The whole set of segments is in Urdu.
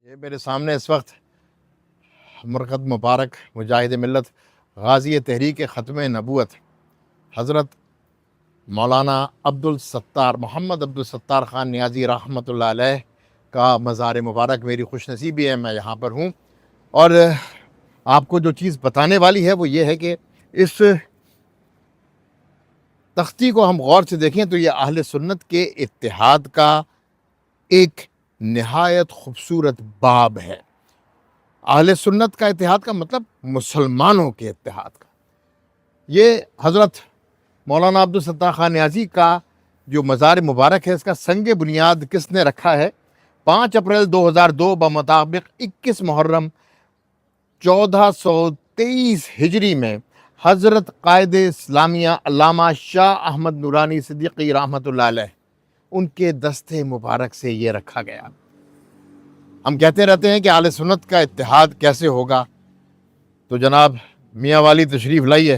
یہ میرے سامنے اس وقت مرکز مبارک مجاہد ملت غازی تحریک ختم نبوت حضرت مولانا عبدالستار محمد عبدالستار خان نیازی رحمۃ اللہ علیہ کا مزار مبارک میری خوش نصیبی ہے، میں یہاں پر ہوں۔ اور آپ کو جو چیز بتانے والی ہے وہ یہ ہے کہ اس تختی کو ہم غور سے دیکھیں تو یہ اہل سنت کے اتحاد کا ایک نہایت خوبصورت باب ہے۔ اہل سنت کا اتحاد کا مطلب مسلمانوں کے اتحاد کا۔ یہ حضرت مولانا عبدالستار خان نیازی کا جو مزار مبارک ہے، اس کا سنگ بنیاد کس نے رکھا ہے؟ 5 اپریل 2002 بمطابق 21 محرم 1423 ہجری میں حضرت قائد اسلامیہ علامہ شاہ احمد نورانی صدیقی رحمۃ اللہ علیہ ان کے دستے مبارک سے یہ رکھا گیا۔ ہم کہتے رہتے ہیں کہ اہل سنت کا اتحاد کیسے ہوگا، تو جناب میاں والی تشریف لائیے۔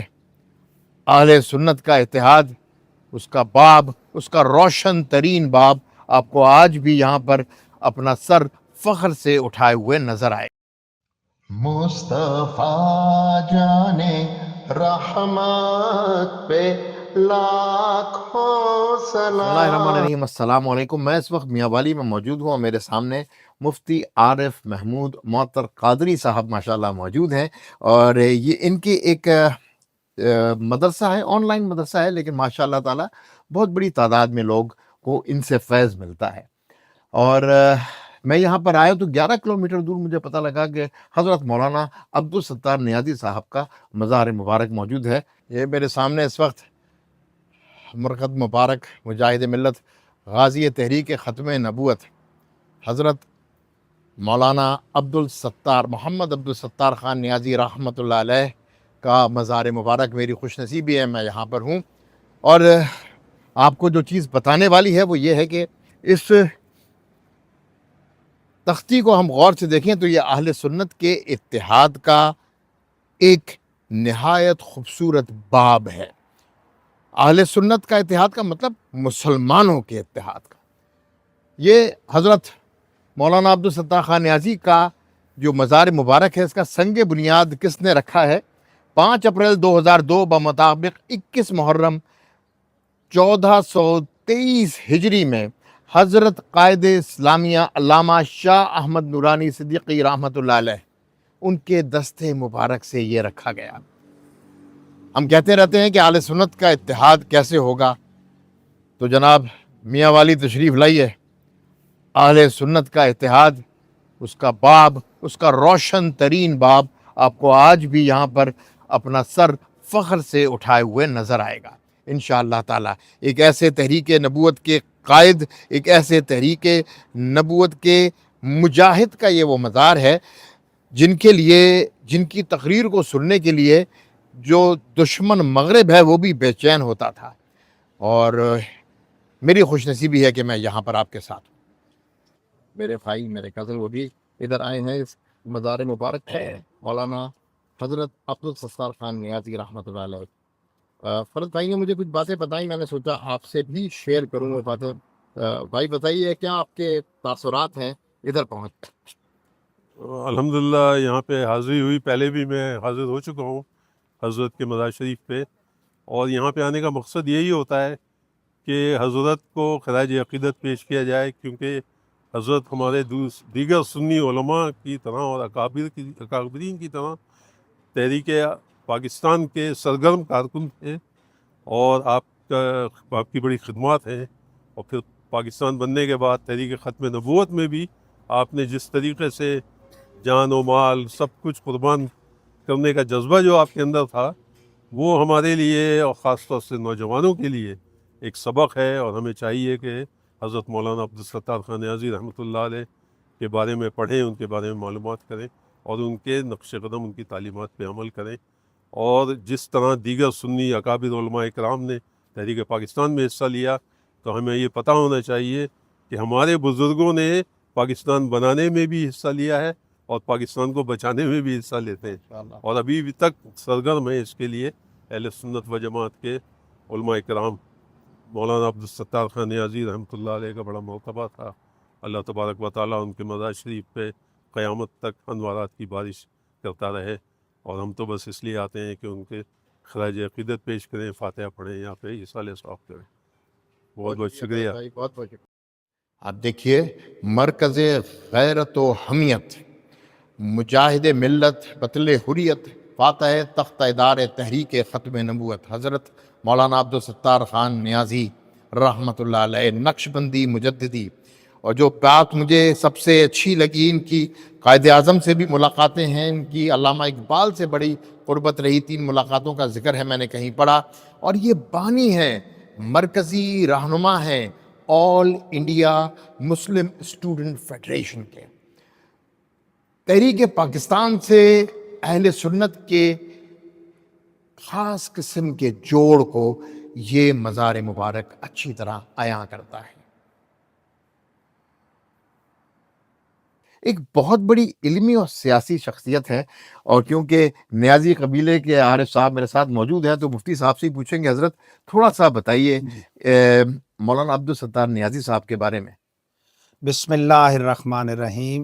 اہل سنت کا اتحاد، اس کا باب، اس کا روشن ترین باب آپ کو آج بھی یہاں پر اپنا سر فخر سے اٹھائے ہوئے نظر آئے۔ مصطفیٰ جانے رحمت پہ لاکھوں سلام۔ بسم اللہ الرحمن الرحیم، السلام علیکم۔ میں اس وقت میاں والی میں موجود ہوں اور میرے سامنے مفتی عارف محمود معطر قادری صاحب ماشاءاللہ موجود ہیں، اور یہ ان کی ایک مدرسہ ہے، آن لائن مدرسہ ہے، لیکن ماشاءاللہ تعالیٰ بہت بڑی تعداد میں لوگ کو ان سے فیض ملتا ہے۔ اور میں یہاں پر آیا تو 11 کلومیٹر دور مجھے پتہ لگا کہ حضرت مولانا عبدالستار نیازی صاحب کا مزار مبارک موجود ہے۔ یہ میرے سامنے اس وقت مرکز مبارک مجاہد ملت غازی تحریک ختم نبوت حضرت مولانا عبدالستار محمد عبدالستار خان نیازی رحمۃ اللہ علیہ کا مزار مبارک میری خوش نصیبی ہے، میں یہاں پر ہوں۔ اور آپ کو جو چیز بتانے والی ہے وہ یہ ہے کہ اس تختی کو ہم غور سے دیکھیں تو یہ اہل سنت کے اتحاد کا ایک نہایت خوبصورت باب ہے۔ اہل سنت کا اتحاد کا مطلب مسلمانوں کے اتحاد کا۔ یہ حضرت مولانا عبدالستار خان نیازی کا جو مزار مبارک ہے، اس کا سنگ بنیاد کس نے رکھا ہے؟ 5 اپریل 2002 بمطابق 21 محرم 1423 ہجری میں حضرت قائد اسلامیہ علامہ شاہ احمد نورانی صدیقی رحمۃ اللہ علیہ ان کے دستے مبارک سے یہ رکھا گیا۔ ہم کہتے رہتے ہیں کہ اہل سنت کا اتحاد کیسے ہوگا، تو جناب میاں والی تشریف لائیے۔ اہل سنت کا اتحاد، اس کا باب، اس کا روشن ترین باب آپ کو آج بھی یہاں پر اپنا سر فخر سے اٹھائے ہوئے نظر آئے گا انشاءاللہ تعالیٰ۔ ایک ایسے تحریک نبوت کے قائد، ایک ایسے تحریک نبوت کے مجاہد کا یہ وہ مزار ہے جن کے لیے، جن کی تقریر کو سننے کے لیے جو دشمن مغرب ہے وہ بھی بے چین ہوتا تھا۔ اور میری خوش نصیبی ہے کہ میں یہاں پر آپ کے ساتھ ہوں۔ میرے بھائی، میرے کزن وہ بھی ادھر آئے ہیں اس مزار مبارک ہے، مولانا حضرت عبدالستار خان نیازی رحمۃ اللہ علیہ۔ فرد بھائی نے مجھے کچھ باتیں بتائیں، میں نے سوچا آپ سے بھی شیئر کروں وہ باتیں۔ بھائی بتائیے کیا آپ کے تاثرات ہیں ادھر پہنچ؟ الحمدللہ یہاں پہ حاضری ہوئی، پہلے بھی میں حاضر ہو چکا ہوں حضرت کے مزار شریف پہ، اور یہاں پہ آنے کا مقصد یہی ہوتا ہے کہ حضرت کو خراج عقیدت پیش کیا جائے، کیونکہ حضرت ہمارے دیگر سنی علماء کی طرح اور اکابرین کی طرح تحریک پاکستان کے سرگرم کارکن تھے، اور آپ کی بڑی خدمات ہیں۔ اور پھر پاکستان بننے کے بعد تحریک ختم نبوت میں بھی آپ نے جس طریقے سے جان و مال سب کچھ قربان کرنے کا جذبہ جو آپ کے اندر تھا، وہ ہمارے لیے اور خاص طور سے نوجوانوں کے لیے ایک سبق ہے، اور ہمیں چاہیے کہ حضرت مولانا عبدالستار خان نیازی رحمۃ اللہ علیہ کے بارے میں پڑھیں، ان کے بارے میں معلومات کریں، اور ان کے نقش قدم، ان کی تعلیمات پہ عمل کریں۔ اور جس طرح دیگر سنی اکابر علماء اکرام نے تحریک پاکستان میں حصہ لیا، تو ہمیں یہ پتہ ہونا چاہیے کہ ہمارے بزرگوں نے پاکستان بنانے میں بھی حصہ لیا ہے اور پاکستان کو بچانے میں بھی حصہ لیتے ہیں، اور ابھی بھی تک سرگرم ہے اس کے لیے اہل سنت و جماعت کے علماء اکرام۔ مولانا عبدالستار خان نیازی رحمۃ اللہ علیہ کا بڑا مرتبہ تھا، اللہ تبارک و تعالیٰ ان کے مزار شریف پہ قیامت تک انوارات کی بارش کرتا رہے، اور ہم تو بس اس لیے آتے ہیں کہ ان کے خراج عقیدت پیش کریں، فاتحہ پڑھیں، یہاں پہ اصالہ ثواب کریں۔ بہت بہت شکریہ۔ بہت بہت شکریہ۔ آپ دیکھیے، مرکز غیرت و حمیت، مجاہد ملت، بطل حریت، فاتح تخت ادار تحریک ختم نبوت، حضرت مولانا عبدالستار خان نیازی رحمۃ اللہ علیہ، نقش بندی مجددی۔ اور جو بات مجھے سب سے اچھی لگی، ان کی قائد اعظم سے بھی ملاقاتیں ہیں، ان کی علامہ اقبال سے بڑی قربت رہی، 3 ملاقاتوں کا ذکر ہے، میں نے کہیں پڑھا۔ اور یہ بانی ہیں، مرکزی رہنما ہیں آل انڈیا مسلم اسٹوڈنٹ فیڈریشن کے۔ تحریک پاکستان سے اہل سنت کے خاص قسم کے جوڑ کو یہ مزار مبارک اچھی طرح عیاں کرتا ہے۔ ایک بہت بڑی علمی اور سیاسی شخصیت ہے، اور کیونکہ نیازی قبیلے کے عارف صاحب میرے ساتھ موجود ہیں تو مفتی صاحب سے ہی پوچھیں گے۔ حضرت تھوڑا سا بتائیے مولانا عبدالستار نیازی صاحب کے بارے میں۔ بسم اللہ الرحمن الرحیم۔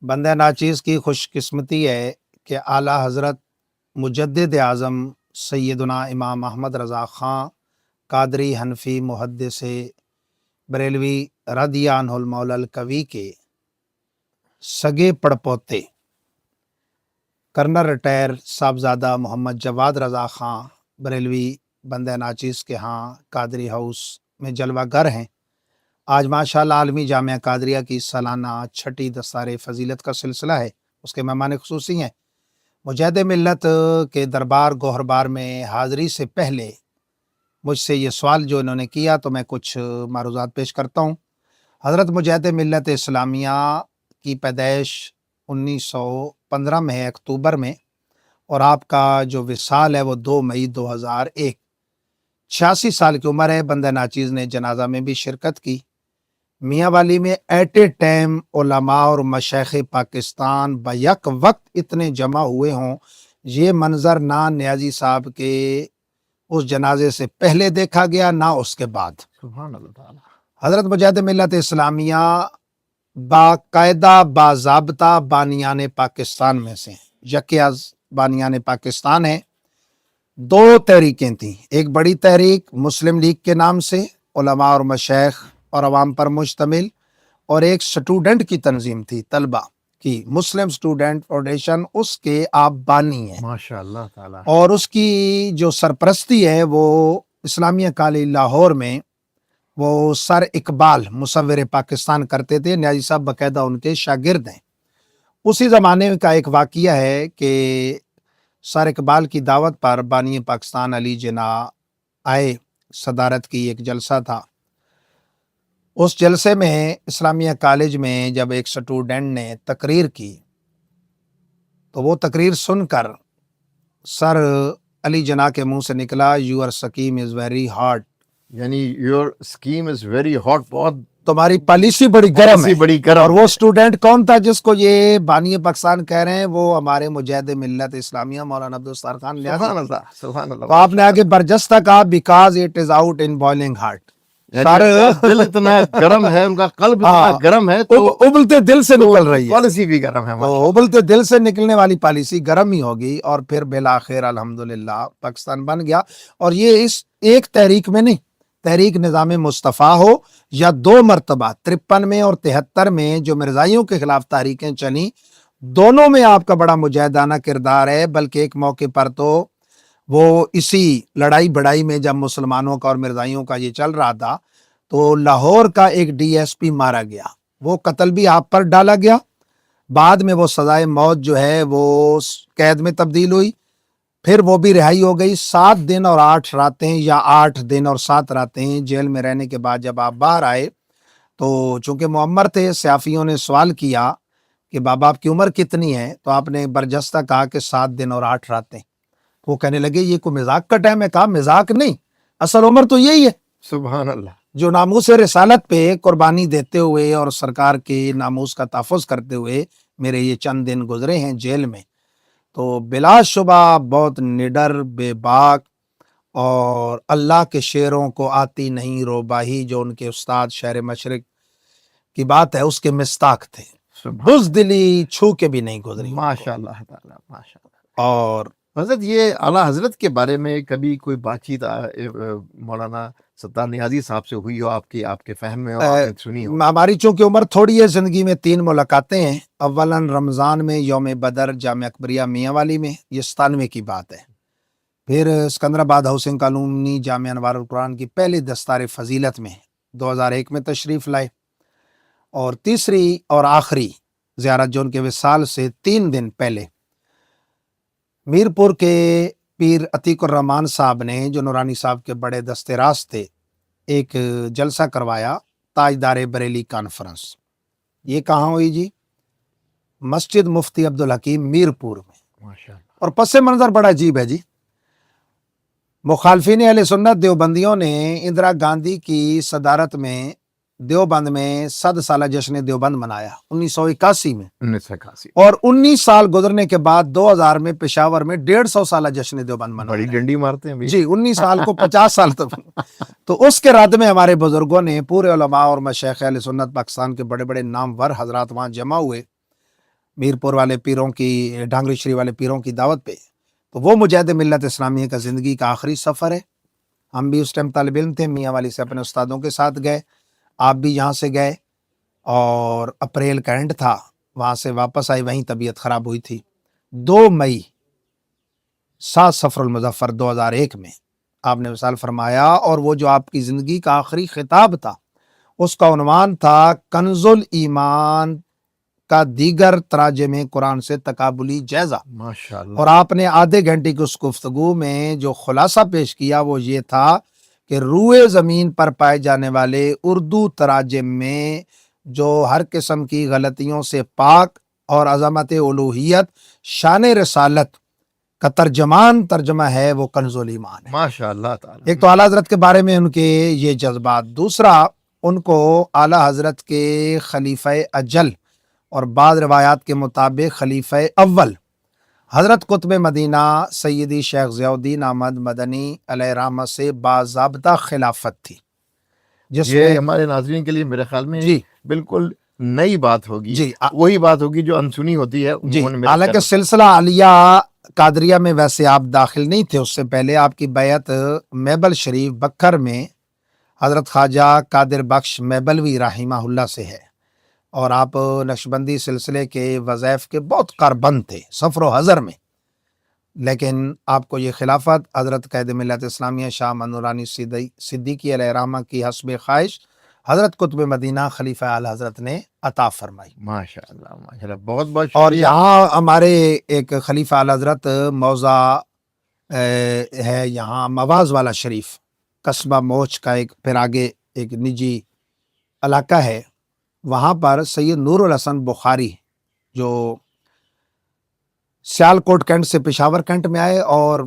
بندہ ناچیز کی خوش قسمتی ہے کہ اعلیٰ حضرت مجدد اعظم سیدنا امام احمد رضا خان قادری حنفی محدث بریلوی رضی عنہ المولا القوی کے سگے پڑپوتے کرنل ریٹائر صاحبزادہ محمد جواد رضا خان بریلوی بندہ ناچیز کے ہاں قادری ہاؤس میں جلوہ گر ہیں۔ آج ماشاءاللہ عالمی جامعہ قادریہ کی سالانہ 6ٹی دستار فضیلت کا سلسلہ ہے، اس کے مہمان خصوصی ہیں۔ مجاہد ملت کے دربار گوہربار میں حاضری سے پہلے مجھ سے یہ سوال جو انہوں نے کیا تو میں کچھ معروضات پیش کرتا ہوں۔ حضرت مجاہد ملت اسلامیہ کی پیدائش 1915 میں ہے، اکتوبر میں، اور آپ کا جو وصال ہے وہ 2 مئی 2001۔ 86 سال کی عمر ہے۔ بندہ ناچیز نے جنازہ میں بھی شرکت کی۔ میاں والی میں ایٹ اے ٹائم علماء اور مشائخ پاکستان بیک وقت اتنے جمع ہوئے ہوں، یہ منظر نہ نیازی صاحب کے اس جنازے سے پہلے دیکھا گیا نہ اس کے بعد۔ سبحان اللہ تعالی۔ حضرت مجاہد ملت اسلامیہ باقاعدہ باضابطہ بانیان پاکستان میں سے یکی از بانیان پاکستان ہیں۔ 2 تحریکیں تھیں، ایک بڑی تحریک مسلم لیگ کے نام سے علماء اور مشائخ اور عوام پر مشتمل، اور ایک سٹوڈنٹ کی تنظیم تھی طلبہ کی، مسلم سٹوڈنٹ فاؤنڈیشن، اس کے آپ بانی ہیں، ماشاء اللہ تعالی۔ اور اس کی جو سرپرستی ہے وہ اسلامیہ کالج لاہور میں وہ سر اقبال مصور پاکستان کرتے تھے۔ نیازی صاحب باقاعدہ ان کے شاگرد ہیں۔ اسی زمانے کا ایک واقعہ ہے کہ سر اقبال کی دعوت پر بانی پاکستان علی جناح آئے، صدارت کی ایک جلسہ تھا۔ اس جلسے میں اسلامیہ کالج میں جب ایک سٹوڈنٹ نے تقریر کی تو وہ تقریر سن کر سر علی جناح کے منہ سے نکلا، your scheme is very hard, یعنی your scheme is very hot, بہت تمہاری پالیسی بڑی گرم ہے۔ بڑی گرم۔ اور وہ اسٹوڈنٹ کون تھا جس کو یہ بانی پاکستان کہہ رہے ہیں؟ وہ ہمارے مجاہد ملت اسلامیہ مولانا عبدالستار خان نیازی۔ سبحان اللہ، سبحان اللہ۔ تو آپ نے آگے برجستہ کہا because it is out in boiling heart, دل اتنا گرم ہے، ان کا قلب اتنا گرم ہے تو ابلتے دل سے نکل رہی ہے، پالیسی بھی گرم ہے۔ تو ابلتے دل سے نکلنے والی پالیسی گرم ہی ہوگی، اور پھر بالآخر الحمدللہ پاکستان بن گیا۔ اور یہ اس ایک تحریک میں نہیں، تحریک نظام مصطفیٰ ہو یا 2 مرتبہ 53 میں اور 73 میں جو مرزائیوں کے خلاف تحریکیں چلیں، دونوں میں آپ کا بڑا مجاہدانہ کردار ہے۔ بلکہ ایک موقع پر تو وہ اسی لڑائی بڑائی میں جب مسلمانوں کا اور مرزائیوں کا یہ چل رہا تھا تو لاہور کا ایک ڈی ایس پی مارا گیا، وہ قتل بھی آپ پر ڈالا گیا، بعد میں وہ سزائے موت جو ہے وہ قید میں تبدیل ہوئی، پھر وہ بھی رہائی ہو گئی۔ 7 دن اور 8 راتیں یا 8 دن اور 7 راتیں جیل میں رہنے کے بعد جب آپ باہر آئے تو چونکہ معمر تھے، صحافیوں نے سوال کیا کہ بابا آپ کی عمر کتنی ہے؟ تو آپ نے برجستہ کہا کہ 7 دن اور 8 راتیں۔ وہ کہنے لگے یہ کوئی مذاق کا ٹائم ہے؟ کہا مذاق نہیں، اصل عمر تو یہی ہے سبحان اللہ۔ جو ناموس رسالت پہ قربانی دیتے ہوئے اور سرکار کے ناموس کا تحفظ کرتے ہوئے میرے یہ چند دن گزرے ہیں جیل میں، تو بلا شبہ بہت نڈر، بے باک، اور اللہ کے شعروں کو آتی نہیں روباہی، جو ان کے استاد شہر مشرق کی بات ہے اس کے مستاق تھے۔ بزدلی چھو کے بھی نہیں گزری. ماشاء اللہ تعالیٰ ماشاء اللہ. اور حضرت یہ اعلیٰ حضرت کے بارے میں کبھی کوئی بات چیت مولانا ستار نیازی صاحب سے ہوئی ہو آپ کے فہم میں، آپ نے سنی ہو؟ ہماری چونکہ عمر تھوڑی ہے، زندگی میں 3 ملاقاتیں ہیں. اولاً رمضان میں یوم بدر جامعہ اکبریہ میاں والی میں، یہ 97 کی بات ہے. پھر سکندرآباد ہاؤسنگ کالونی جامعہ انوار القرآن کی پہلی دستار فضیلت میں 2001 میں تشریف لائے. اور تیسری اور آخری زیارت جو ان کے وصال سے 3 دن پہلے میرپور کے پیر عتیق الرحمان صاحب نے، جو نورانی صاحب کے بڑے دست راست تھے، ایک جلسہ کروایا، تاجدار بریلی کانفرنس. یہ کہاں ہوئی جی؟ مسجد مفتی عبدالحکیم میرپور میں. ماشاءاللہ. اور پس منظر بڑا عجیب ہے جی. مخالفین اہل سنت دیوبندیوں نے اندرا گاندھی کی صدارت میں دیوبند میں 100 سالہ جشن دیوبند منایا 1981 میں. 1981. اور 19 سال گزرنے کے بعد 2000 میں پشاور میں 150 سالہ جشن دیوبند منایا. بڑی ڈنڈی مارتے ہیں بھی. جی 19 سال کو 50 سال تک. تو اس کے رد میں ہمارے بزرگوں نے، پورے علماء اور مشائخ اہل سنت پاکستان کے بڑے بڑے نامور حضرات وہاں جمع ہوئے، میرپور والے پیروں کی، ڈھانگری شریف والے پیروں کی دعوت پہ. تو وہ مجاہد ملت اسلامیہ کا زندگی کا آخری سفر ہے. ہم بھی اس ٹائم طالب علم تھے، میاں والی سے اپنے استادوں کے ساتھ گئے، آپ بھی یہاں سے گئے، اور اپریل کا اینڈ تھا، وہاں سے واپس آئی، وہیں طبیعت خراب ہوئی تھی. 2 مئی 7 صفر المظفر 2001 میں آپ نے وصال فرمایا. اور وہ جو آپ کی زندگی کا آخری خطاب تھا، اس کا عنوان تھا کنز الایمان کا دیگر تراجم قرآن سے تقابلی جائزہ. ماشاءاللہ. اور آپ نے آدھے گھنٹے کی اس گفتگو میں جو خلاصہ پیش کیا وہ یہ تھا کہ روئے زمین پر پائے جانے والے اردو تراجم میں جو ہر قسم کی غلطیوں سے پاک اور عظمت الوہیت، شان رسالت کا ترجمہ ہے، وہ کنز الایمان ہے. ماشاءاللہ تعالیٰ. ایک تو اعلیٰ حضرت کے بارے میں ان کے یہ جذبات، دوسرا ان کو اعلیٰ حضرت کے خلیفہ اجل اور بعض روایات کے مطابق خلیفہ اول حضرت قطب مدینہ سیدی شیخ ضیاء الدین احمد مدنی علیہ رحمہ سے باضابطہ خلافت تھی، جس یہ میں ہمارے ناظرین کے لیے میرے خیال میں جی بالکل نئی بات ہوگی. جی وہی بات ہوگی جو انسنی ہوتی ہے. جی عموماً میرے حالانکہ خیال سلسلہ عالیہ قادریہ میں ویسے آپ داخل نہیں تھے، اس سے پہلے آپ کی بیعت میبل شریف بکر میں حضرت خواجہ قادر بخش میبلوی رحمہ اللہ سے ہے، اور آپ نقشبندی سلسلے کے وظائف کے بہت کاربند تھے سفر و حضر میں. لیکن آپ کو یہ خلافت حضرت قائد ملت اسلامیہ شاہ احمد نورانی صدیقی علیہ رحمہ کی حسب خواہش حضرت قطب مدینہ خلیفہ اعلیٰ حضرت نے عطا فرمائی. ماشاءاللہ ماشاءاللہ. بہت بہت اور شکریہ. یہاں ہمارے ایک خلیفہ اعلیٰ حضرت موضع ہے یہاں مواز والا شریف، قصبہ موچ کا ایک پھر آگے ایک نجی علاقہ ہے، وہاں پر سید نور الحسن بخاری جو سیالکوٹ کینٹ سے پشاور کینٹ میں آئے، اور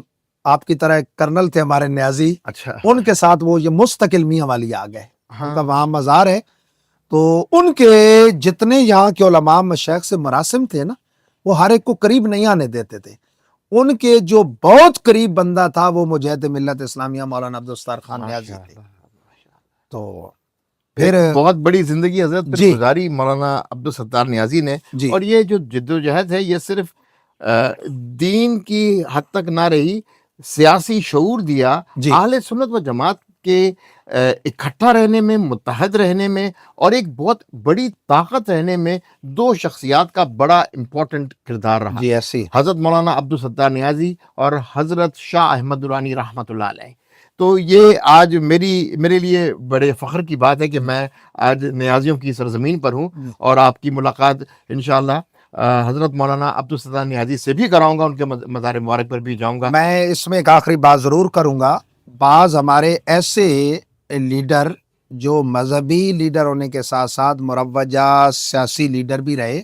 آپ کی طرح ایک کرنل تھے ہمارے نیازی، اچھا. ان کے ساتھ وہ یہ مستقل میاں والی آ گئے. ان کا ہاں. وہاں مزار ہے. تو ان کے جتنے یہاں کے علماء مشائخ سے مراسم تھے نا، وہ ہر ایک کو قریب نہیں آنے دیتے تھے. ان کے جو بہت قریب بندہ تھا وہ مجاہد ملت اسلامیہ مولانا عبدالستار خان نیازی تھے. تو پھر بہت بڑی زندگی حضرت پھر جی گزاری مولانا عبدالستار نیازی نے. جی اور یہ جو جد و جہد ہے یہ صرف دین کی حد تک نہ رہی، سیاسی شعور دیا، جی اہل سنت و جماعت کے اکٹھا رہنے میں، متحد رہنے میں، اور ایک بہت بڑی طاقت رہنے میں 2 شخصیات کا بڑا امپورٹنٹ کردار رہا. جی ایسی حضرت مولانا عبدالستار نیازی اور حضرت شاہ احمد نورانی رحمۃ اللہ علیہ. تو یہ آج میرے لیے بڑے فخر کی بات ہے کہ میں آج نیازیوں کی سرزمین پر ہوں، اور آپ کی ملاقات انشاءاللہ حضرت مولانا عبدالستار نیازی سے بھی کراؤں گا، ان کے مزار مبارک پر بھی جاؤں گا. میں اس میں ایک آخری بات ضرور کروں گا. بعض ہمارے ایسے لیڈر جو مذہبی لیڈر ہونے کے ساتھ ساتھ مروجہ سیاسی لیڈر بھی رہے،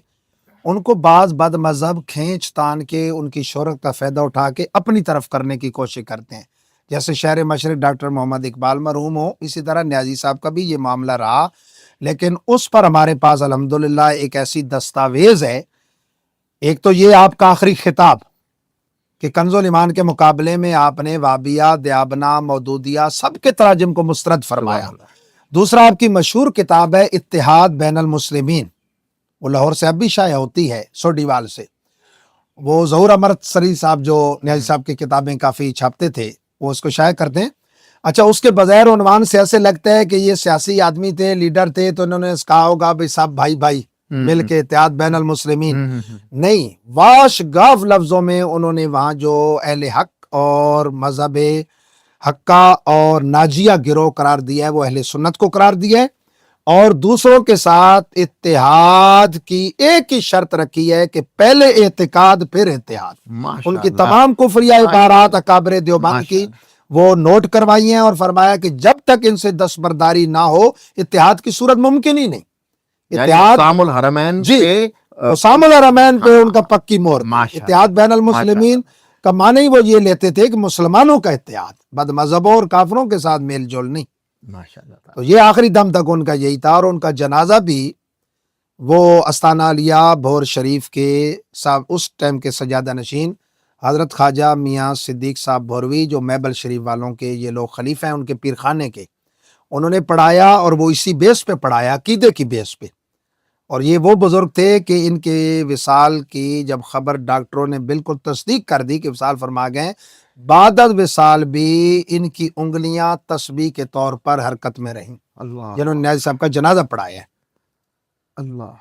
ان کو بعض بد مذہب کھینچ تان کے ان کی شہرت کا فائدہ اٹھا کے اپنی طرف کرنے کی کوشش کرتے ہیں. جیسے شہر مشرق ڈاکٹر محمد اقبال مرحوم ہو، اسی طرح نیازی صاحب کا بھی یہ معاملہ رہا. لیکن اس پر ہمارے پاس الحمدللہ ایک ایسی دستاویز ہے. ایک تو یہ آپ کا آخری خطاب کہ کنز الایمان کے مقابلے میں آپ نے وابیہ، دیابنا، مودودیہ سب کے تراجم کو مسترد فرمایا. دوسرا آپ کی مشہور کتاب ہے اتحاد بین المسلمین، وہ لاہور سے اب بھی شائع ہوتی ہے، سوڈیوال سے. وہ ظہور امرت سری صاحب جو نیازی صاحب کی کتابیں کافی چھاپتے تھے وہ اس کو شائع کرتے ہیں. اچھا، اس کے بغیر عنوان سے ایسے لگتا ہے کہ یہ سیاسی آدمی تھے، لیڈر تھے، تو انہوں نے کہا ہوگا بھائی صاحب بھائی بھائی مل کے اتحاد بین المسلمین. نہیں، واش گاف لفظوں میں انہوں نے وہاں جو اہل حق اور مذہب حقہ اور ناجیہ گروہ قرار دیا ہے وہ اہل سنت کو قرار دیا ہے، اور دوسروں کے ساتھ اتحاد کی ایک ہی شرط رکھی ہے کہ پہلے اعتقاد پھر اتحاد. ان کی تمام کفریہ عبارات اکابر دیوبند کی وہ نوٹ کروائی ہیں اور فرمایا کہ جب تک ان سے دستبرداری نہ ہو اتحاد کی صورت ممکن ہی نہیں. اتحاد سام الحرمین جی اسام الحرمین پہ ان کا پکی مور. اتحاد بین المسلمین کا معنی ہی وہ یہ لیتے تھے کہ مسلمانوں کا اتحاد، بد مذہبوں اور کافروں کے ساتھ میل جول نہیں. تو یہ آخری دم تک ان کا یہی تھا. اور ان کا جنازہ بھی وہ استانہ علیہ بھور شریف کے صاحب اس ٹائم کے سجادہ نشین حضرت خواجہ میاں صدیق صاحب بھوروی جو میبل شریف والوں کے یہ لوگ خلیفہ ہیں ان کے پیر خانے کے، انہوں نے پڑھایا اور وہ اسی بیس پہ پڑھایا، عقیدے کی بیس پہ. اور یہ وہ بزرگ تھے کہ ان کے وصال کی جب خبر ڈاکٹروں نے بالکل تصدیق کر دی کہ وصال فرما گئے، بعد از وصال بھی ان کی انگلیاں تسبیح کے طور پر حرکت میں رہیں. جنہوں نے نیازی صاحب کا جنازہ پڑھایا ہے. اللہ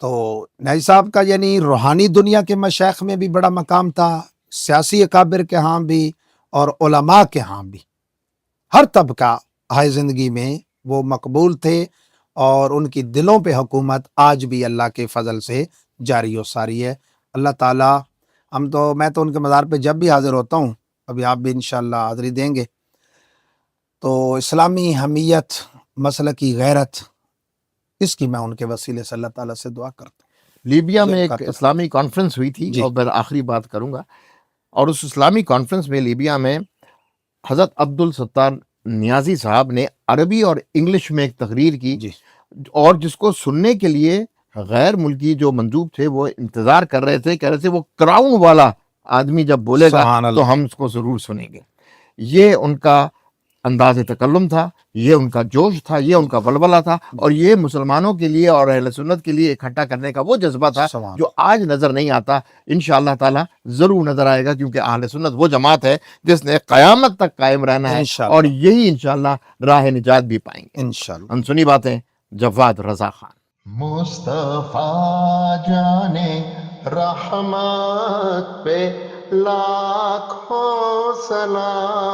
تو نیازی صاحب کا یعنی روحانی دنیا کے مشائخ میں بھی بڑا مقام تھا، سیاسی اکابر کے ہاں بھی اور علماء کے ہاں بھی. ہر طبقہ ہائے زندگی میں وہ مقبول تھے، اور ان کی دلوں پہ حکومت آج بھی اللہ کے فضل سے جاری و ساری ہے. اللہ تعالیٰ میں تو ان کے مزار پہ جب بھی حاضر ہوتا ہوں، ابھی آپ بھی انشاءاللہ حاضری دیں گے، تو اسلامی حمیت، مسلکی غیرت، اس کی میں ان کے وسیلے سے اللہ تعالیٰ سے دعا کرتا ہوں. لیبیا میں ایک اسلامی کانفرنس ہوئی تھی، اور میں آخری بات کروں گا. اور اس اسلامی کانفرنس میں لیبیا میں حضرت عبد الستار نیازی صاحب نے عربی اور انگلش میں ایک تقریر کی، اور جس کو سننے کے لیے غیر ملکی جو مندوب تھے وہ انتظار کر رہے تھے، کہہ رہے تھے وہ کراؤن والا آدمی جب بولے گا تو ہم اس کو ضرور سنیں گے. یہ ان کا انداز تکلم تھا، یہ ان کا جوش تھا، یہ ان کا ولولہ تھا، اور یہ مسلمانوں کے لیے اور اہل سنت کے لیے اکٹھا کرنے کا وہ جذبہ تھا جو آج نظر نہیں آتا. انشاءاللہ تعالی ضرور نظر آئے گا، کیونکہ اہل سنت وہ جماعت ہے جس نے قیامت تک قائم رہنا ہے، اور یہی انشاءاللہ راہ نجات بھی پائیں گے انشاءاللہ. ہم سنی باتیں جواد رضا خان. مصطفیٰ جانے رحمت پہ لاکھوں سلام.